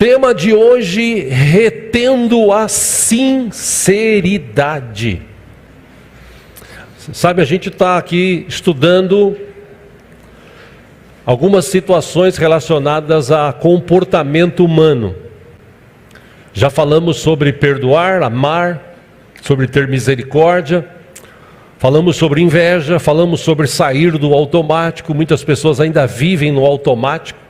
Tema de hoje: retendo a sinceridade. Sabe, a gente está aqui estudando algumas situações relacionadas a comportamento humano. Já falamos sobre perdoar, amar, sobre ter misericórdia, falamos sobre inveja, falamos sobre sair do automático. Muitas pessoas ainda vivem no automático.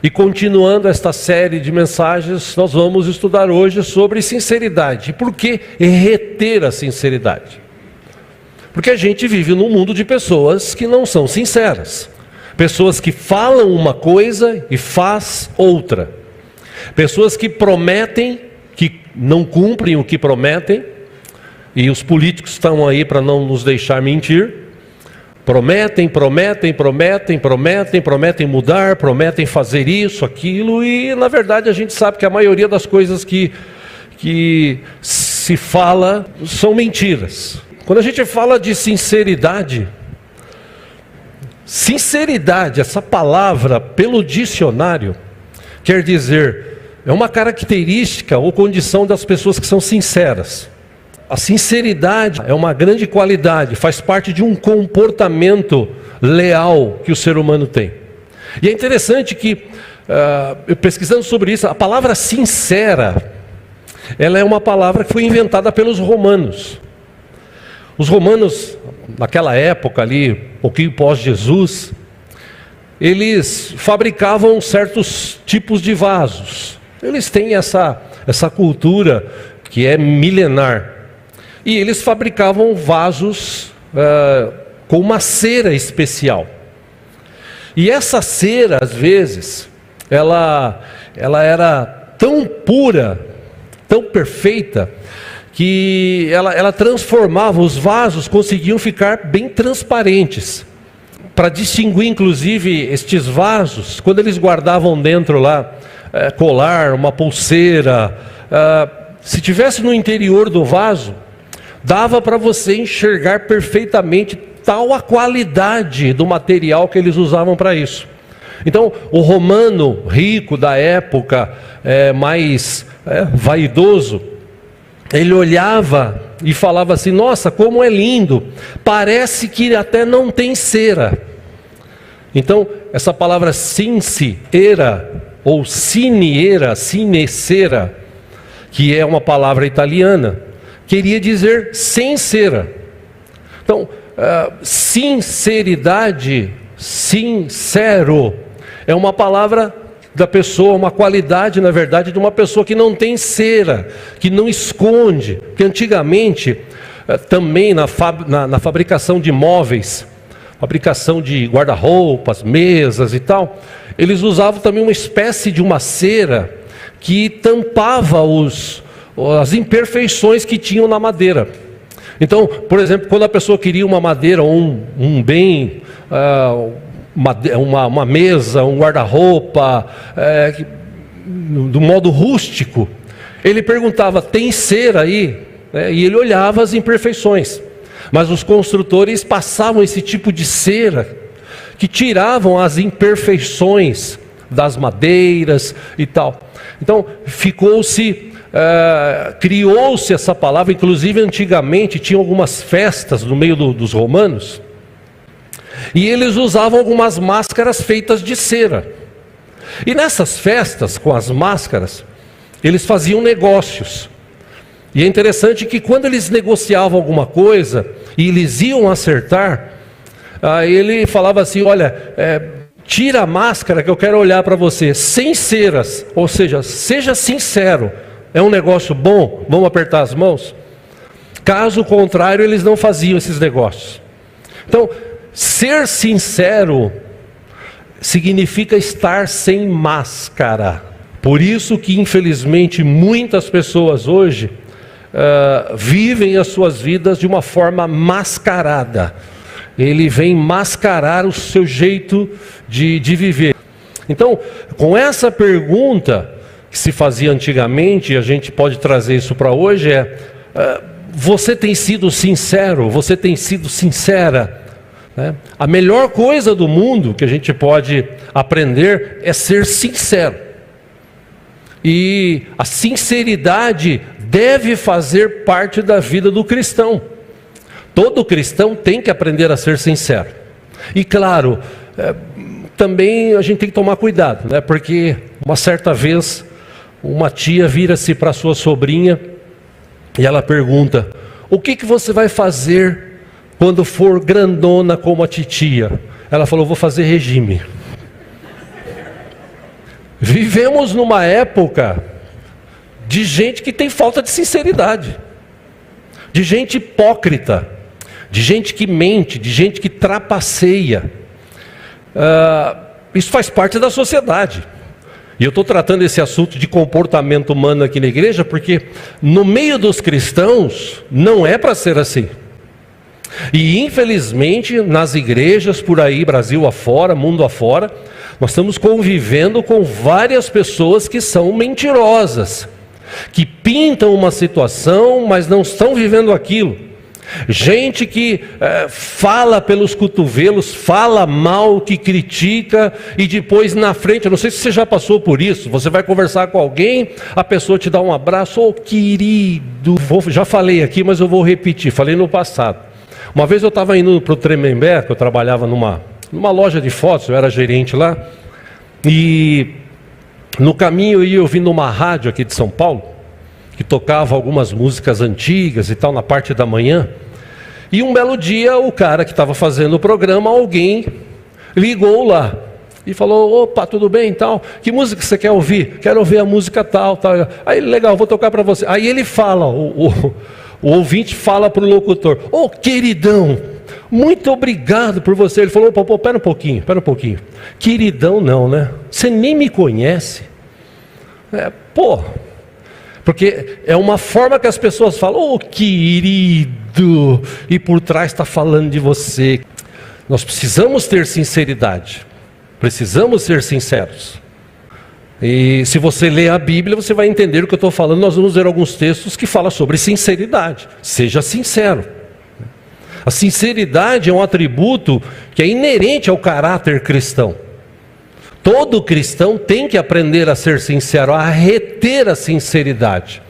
E continuando esta série de mensagens, nós vamos estudar hoje sobre sinceridade. E por que reter a sinceridade? Porque a gente vive num mundo de pessoas que não são sinceras. Pessoas que falam uma coisa e faz outra. Pessoas que prometem, que não cumprem o que prometem. E os políticos estão aí para não nos deixar mentir. Prometem mudar, prometem fazer isso, aquilo, e na verdade a gente sabe que a maioria das coisas que se fala são mentiras. Quando a gente fala de sinceridade, essa palavra, pelo dicionário, quer dizer, é uma característica ou condição das pessoas que são sinceras. A sinceridade é uma grande qualidade, faz parte de um comportamento leal que o ser humano tem. E é interessante que, pesquisando sobre isso, a palavra sincera, ela é uma palavra que foi inventada pelos romanos. Os romanos, naquela época ali, um pouquinho pós-Jesus, eles fabricavam certos tipos de vasos. Eles têm essa cultura que é milenar. E eles fabricavam vasos com uma cera especial. E essa cera, às vezes, ela era tão pura, tão perfeita, que ela transformava, os vasos conseguiam ficar bem transparentes. Para distinguir, inclusive, estes vasos, quando eles guardavam dentro lá, colar, uma pulseira, se tivesse no interior do vaso, dava para você enxergar perfeitamente tal a qualidade do material que eles usavam para isso. Então, o romano rico da época, mais vaidoso, ele olhava e falava assim: nossa, como é lindo, parece que até não tem cera. Então, essa palavra sincera, ou sinecera, que é uma palavra italiana, queria dizer sincera. Então, sinceridade, sincero, é uma palavra da pessoa, uma qualidade, na verdade, de uma pessoa que não tem cera, que não esconde. Porque antigamente, também na fabricação de móveis, fabricação de guarda-roupas, mesas e tal, eles usavam também uma espécie de uma cera que tampava as imperfeições que tinham na madeira. Então, por exemplo, quando a pessoa queria uma madeira, um bem, uma mesa, um guarda-roupa, do modo rústico, ele perguntava: tem cera aí? E ele olhava as imperfeições. Mas os construtores passavam esse tipo de cera, que tiravam as imperfeições das madeiras e tal. Então, criou-se essa palavra. Inclusive antigamente tinha algumas festas no meio dos romanos, e eles usavam algumas máscaras feitas de cera. E nessas festas, com as máscaras, eles faziam negócios. E é interessante que quando eles negociavam alguma coisa e eles iam acertar, aí ele falava assim: olha, tira a máscara que eu quero olhar para você, sem ceras, ou seja, seja sincero. É um negócio bom? Vamos apertar as mãos? Caso contrário, eles não faziam esses negócios. Então, ser sincero significa estar sem máscara. Por isso que, infelizmente, muitas pessoas hoje vivem as suas vidas de uma forma mascarada. Ele vem mascarar o seu jeito de viver. Então, com essa pergunta que se fazia antigamente, e a gente pode trazer isso para hoje, você tem sido sincero? Você tem sido sincera? A melhor coisa do mundo que a gente pode aprender é ser sincero. E a sinceridade deve fazer parte da vida do cristão. Todo cristão tem que aprender a ser sincero. E claro, também a gente tem que tomar cuidado, né? Porque uma certa vez uma tia vira-se para sua sobrinha e ela pergunta: o que você vai fazer quando for grandona como a titia? Ela falou: vou fazer regime. Vivemos numa época de gente que tem falta de sinceridade, de gente hipócrita, de gente que mente, de gente que trapaceia. Isso faz parte da sociedade. E eu estou tratando esse assunto de comportamento humano aqui na igreja, porque no meio dos cristãos não é para ser assim. E infelizmente nas igrejas por aí, Brasil afora, mundo afora, nós estamos convivendo com várias pessoas que são mentirosas, que pintam uma situação, mas não estão vivendo aquilo. Gente que fala pelos cotovelos, fala mal, que critica, e depois na frente, eu não sei se você já passou por isso, você vai conversar com alguém, a pessoa te dá um abraço: ô querido, já falei aqui, mas eu vou repetir, falei no passado. Uma vez eu estava indo para o Tremembé, que eu trabalhava numa loja de fotos, eu era gerente lá, e no caminho eu ia ouvindo uma rádio aqui de São Paulo, que tocava algumas músicas antigas e tal, na parte da manhã. E um belo dia, o cara que estava fazendo o programa, alguém ligou lá e falou: opa, tudo bem e tal, que música você quer ouvir? Quero ouvir a música tal, tal. Aí, legal, vou tocar para você. Aí ele fala, o ouvinte fala para o locutor: ô queridão, muito obrigado por você. Ele falou: pô, pera um pouquinho. Queridão não, né? Você nem me conhece. Porque é uma forma que as pessoas falam: ô querido, e por trás está falando de você. Nós precisamos ter sinceridade, precisamos ser sinceros. E se você ler a Bíblia, você vai entender o que eu estou falando. Nós vamos ver alguns textos que falam sobre sinceridade. Seja sincero. A sinceridade é um atributo que é inerente ao caráter cristão. Todo cristão tem que aprender a ser sincero, a reter a sinceridade.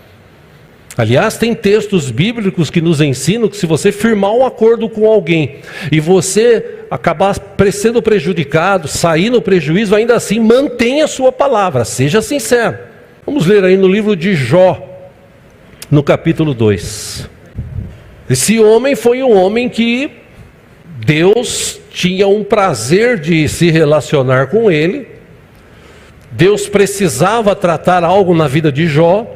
Aliás, tem textos bíblicos que nos ensinam que se você firmar um acordo com alguém e você acabar sendo prejudicado, sair no prejuízo, ainda assim mantenha a sua palavra, seja sincero. Vamos ler aí no livro de Jó, no capítulo 2. Esse homem foi um homem que Deus tinha um prazer de se relacionar com ele. Deus precisava tratar algo na vida de Jó.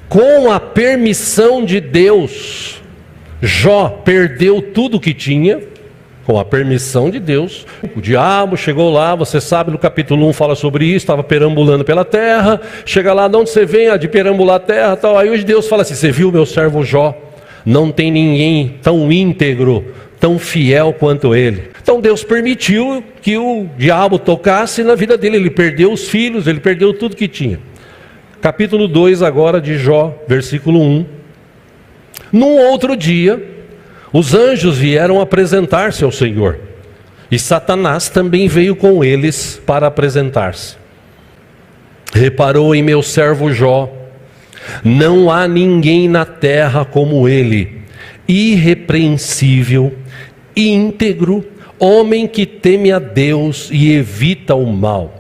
Com a permissão de Deus, Jó perdeu tudo o que tinha. Com a permissão de Deus, o diabo chegou lá, você sabe, no capítulo 1 fala sobre isso, estava perambulando pela terra. Chega lá: de onde você vem? De perambular a terra, tal. Aí hoje Deus fala assim: você viu meu servo Jó? Não tem ninguém tão íntegro, tão fiel quanto ele. Então Deus permitiu que o diabo tocasse na vida dele. Ele perdeu os filhos, ele perdeu tudo que tinha. Capítulo 2 agora de Jó, versículo 1. Num outro dia, os anjos vieram apresentar-se ao Senhor, e Satanás também veio com eles para apresentar-se. Reparou em meu servo Jó: não há ninguém na terra como ele, irrepreensível, íntegro, homem que teme a Deus e evita o mal.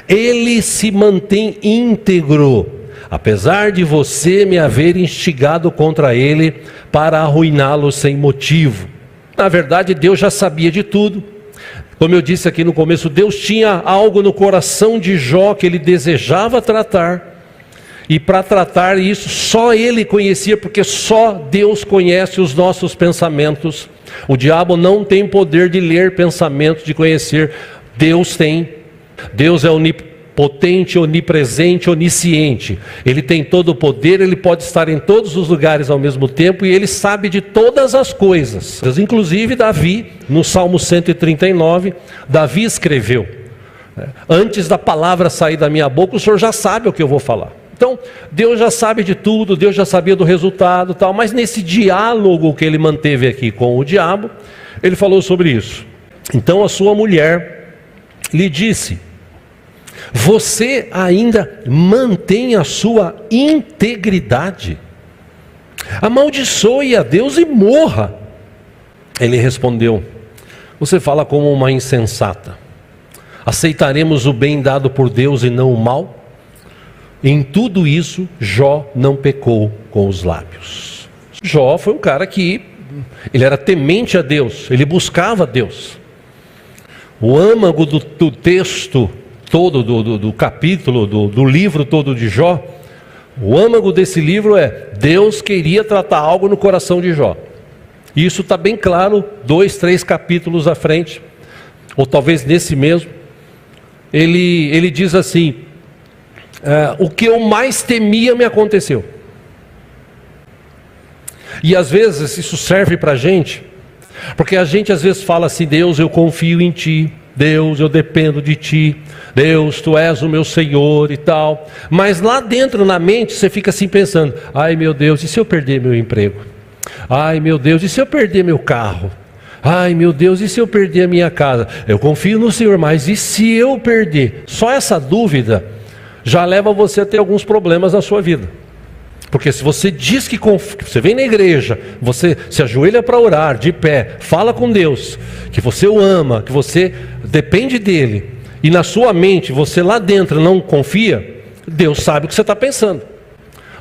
Ele se mantém íntegro, apesar de você me haver instigado contra ele para arruiná-lo sem motivo. Na verdade, Deus já sabia de tudo. Como eu disse aqui no começo, Deus tinha algo no coração de Jó que ele desejava tratar. E para tratar isso, só ele conhecia, porque só Deus conhece os nossos pensamentos. O diabo não tem poder de ler pensamentos, de conhecer. Deus tem. Deus é onipotente, onipresente, onisciente. Ele tem todo o poder, ele pode estar em todos os lugares ao mesmo tempo, e ele sabe de todas as coisas. Inclusive Davi, no Salmo 139, Davi escreveu: antes da palavra sair da minha boca, o Senhor já sabe o que eu vou falar. Então, Deus já sabe de tudo, Deus já sabia do resultado, tal. Mas nesse diálogo que ele manteve aqui com o diabo, ele falou sobre isso. Então a sua mulher lhe disse: Você ainda mantém a sua integridade? Amaldiçoe a Deus e morra. Ele respondeu: você fala como uma insensata. Aceitaremos o bem dado por Deus e não o mal? Em tudo isso, Jó não pecou com os lábios. Jó foi um cara que ele era temente a Deus, ele buscava Deus. O âmago do texto todo, do capítulo, do livro todo de Jó, o âmago desse livro é: Deus queria tratar algo no coração de Jó. Isso está bem claro, 2, 3 capítulos à frente, ou talvez nesse mesmo. Ele diz assim: o que eu mais temia me aconteceu. E às vezes isso serve para a gente, porque a gente às vezes fala assim: Deus, eu confio em Ti, Deus, eu dependo de Ti, Deus, Tu és o meu Senhor e tal. Mas lá dentro na mente você fica assim pensando: ai meu Deus, e se eu perder meu emprego? Ai meu Deus, e se eu perder meu carro? Ai meu Deus, e se eu perder a minha casa? Eu confio no Senhor, mas e se eu perder? Só essa dúvida já leva você a ter alguns problemas na sua vida. Porque se você diz que você vem na igreja, você se ajoelha para orar, de pé, fala com Deus, que você o ama, que você depende dele, e na sua mente você lá dentro não confia, Deus sabe o que você está pensando.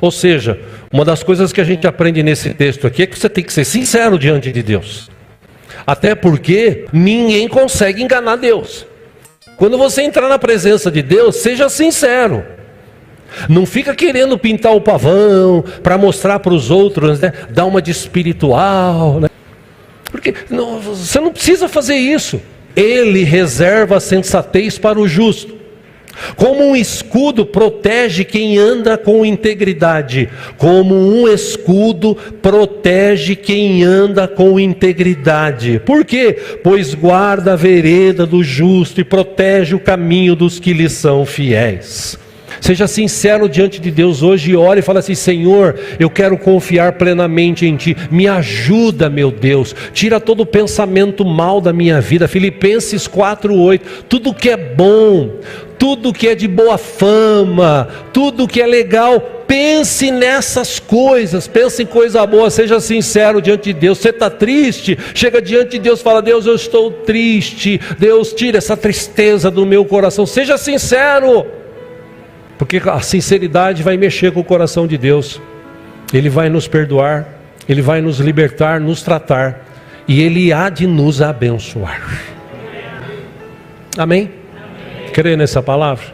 Ou seja, uma das coisas que a gente aprende nesse texto aqui é que você tem que ser sincero diante de Deus. Até porque ninguém consegue enganar Deus. Quando você entrar na presença de Deus, seja sincero. Não fica querendo pintar o pavão para mostrar para os outros, né? Dar uma de espiritual, né? Porque você não precisa fazer isso. Ele reserva a sensatez para o justo. Como um escudo protege quem anda com integridade. Como um escudo protege quem anda com integridade. Por quê? Pois guarda a vereda do justo e protege o caminho dos que lhe são fiéis. Seja sincero diante de Deus hoje e ore e fala assim: Senhor, eu quero confiar plenamente em Ti, me ajuda, meu Deus, tira todo o pensamento mal da minha vida. Filipenses 4:8, tudo que é bom, tudo que é de boa fama, tudo que é legal, pense nessas coisas, pense em coisa boa, seja sincero diante de Deus. Você está triste? Chega diante de Deus e fala: Deus, eu estou triste, Deus, tira essa tristeza do meu coração. Seja sincero. Porque a sinceridade vai mexer com o coração de Deus. Ele vai nos perdoar, Ele vai nos libertar, nos tratar, e Ele há de nos abençoar. Amém? Crê nessa palavra?